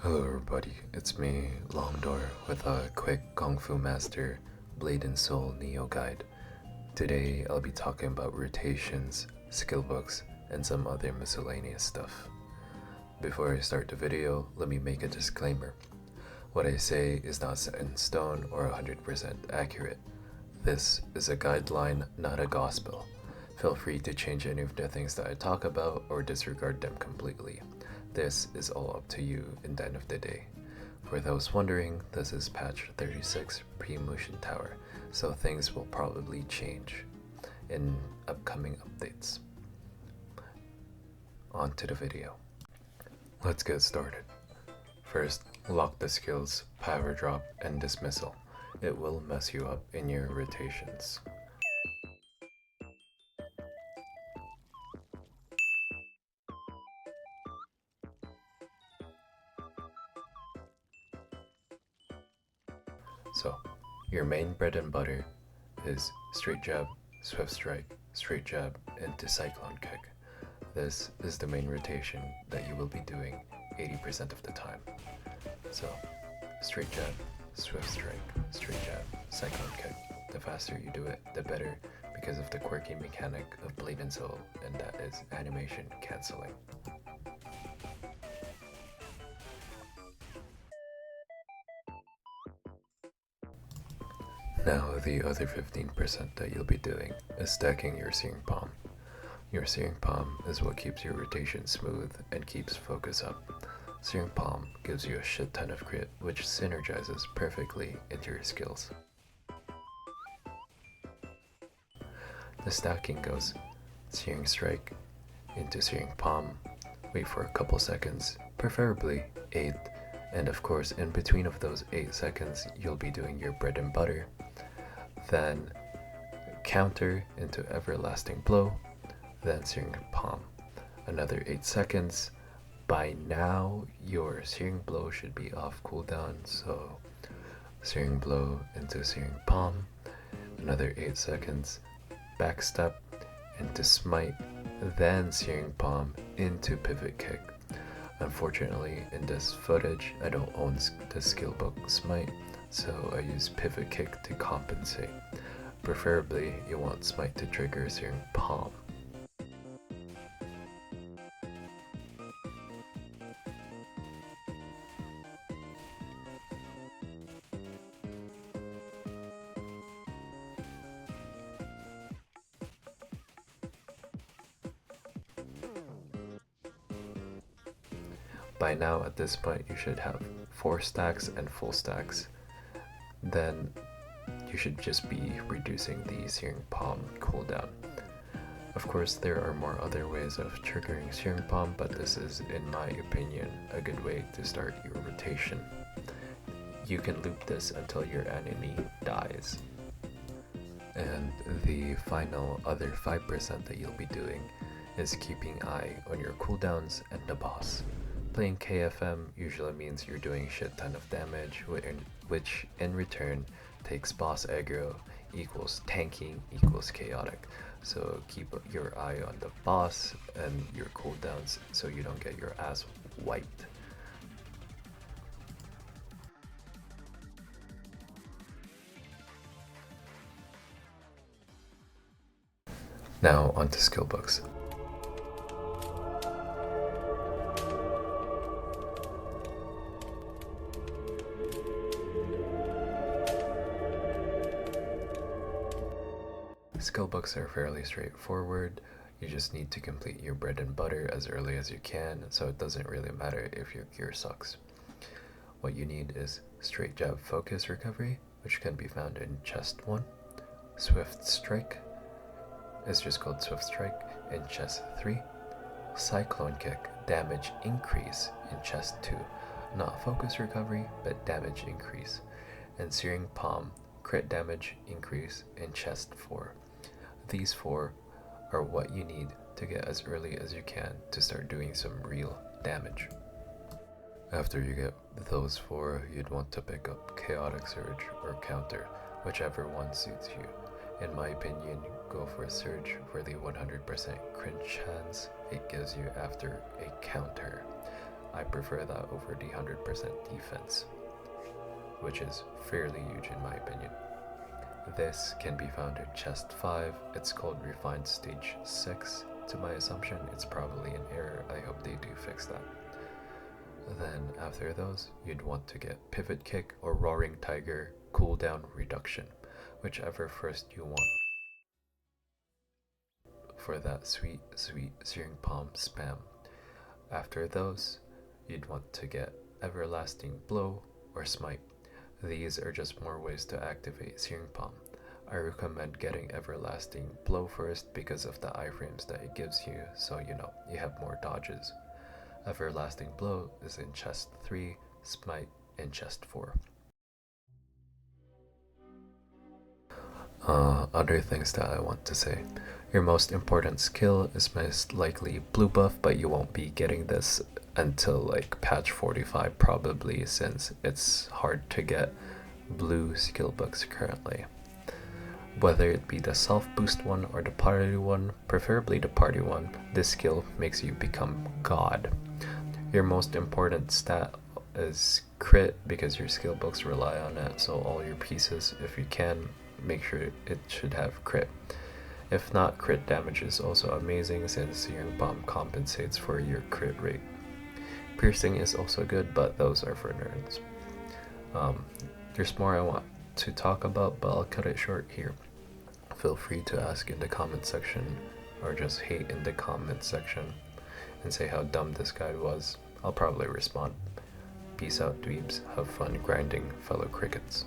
Hello everybody, it's me, Longdoor, with a quick Kung Fu Master Bns Neo guide. Today I'll be talking about rotations, skill books, and some other miscellaneous stuff. Before I start the video, let me make a disclaimer. What I say is not set in stone or 100% accurate. This is a guideline, not a gospel. Feel free to change any of the things that I talk about or disregard them completely. This is all up to you in the end of the day. For those wondering, this is patch 36 pre-motion tower, so things will probably change in upcoming updates. On to the video. Let's get started. First, lock the skills power drop and dismissal. It will mess you up in your rotations. So, your main bread and butter is straight jab, swift strike, into cyclone kick. This is the main rotation that you will be doing 80% of the time. So, straight jab, swift straight jab, cyclone kick. The faster you do it, the better, because of the quirky mechanic of Bns Neo, and that is animation cancelling. Now the other 15% that you'll be doing is stacking your searing palm. Your searing palm is what keeps your rotation smooth and keeps focus up. Searing palm gives you a shit ton of crit, which synergizes perfectly into your skills. The stacking goes searing strike into searing palm, wait for a couple seconds, preferably 8, and of course in between of those 8 seconds you'll be doing your bread and butter, then counter into everlasting blow, then searing palm. Another 8 seconds. By now your searing blow should be off cooldown, so searing blow into searing palm. Another 8 seconds. Backstep into smite, then searing palm into pivot kick. Unfortunately, in this footage, I don't own the skill book smite, so I use pivot kick to compensate. Preferably, you want smite to trigger searing palm. By now, at this point, you should have 4 stacks and full stacks. Then you should just be reducing the searing palm cooldown. Of course, there are more other ways of triggering searing palm, but this is, in my opinion, a good way to start your rotation. You can loop this until your enemy dies. And the final other 5% that you'll be doing is keeping eye on your cooldowns and the boss. Playing KFM usually means you're doing a shit ton of damage, which in return takes boss aggro equals tanking equals chaotic. So keep your eye on the boss and your cooldowns so you don't get your ass wiped. Now onto skill books. Skill books are fairly straightforward. You just need to complete your bread and butter as early as you can, so it doesn't really matter if your gear sucks. What you need is straight jab focus recovery, which can be found in chest 1. Swift strike is just called swift strike in chest 3. Cyclone kick damage increase in chest 2. Not focus recovery, but damage increase. And searing palm crit damage increase in chest 4. These 4 are what you need to get as early as you can to start doing some real damage. After you get those 4, you'd want to pick up Chaotic Surge or Counter, whichever one suits you. In my opinion, go for Surge for the 100% crit chance it gives you after a counter. I prefer that over the 100% defense, which is fairly huge in my opinion. This can be found in chest 5. It's called Refined Stage 6. To my assumption, it's probably an error. I hope they do fix that. Then after those, you'd want to get Pivot Kick or Roaring Tiger cooldown reduction, whichever first you want for that sweet Searing Palm spam. After those, you'd want to get Everlasting Blow or Smite. These are just more ways to activate Searing Palm. I recommend getting Everlasting Blow first because of the iframes that it gives you, so you have more dodges. Everlasting Blow is in chest 3, Smite in chest 4. Other things that I want to say. Your most important skill is most likely blue buff, but you won't be getting this until like patch 45 probably, since it's hard to get blue skill books currently. Whether it be the self boost one or the party one, preferably the party one, this skill makes you become god. Your most important stat is crit because your skill books rely on it, so all your pieces, if you can, make sure it should have crit. If not, crit damage is also amazing since Searing Palm compensates for your crit rate. Piercing is also good, but those are for nerds. There's more I want to talk about, but I'll cut it short here. Feel free to ask in the comment section, or just hate in the comment section, and say how dumb this guide was. I'll probably respond. Peace out, dweebs. Have fun grinding, fellow crickets.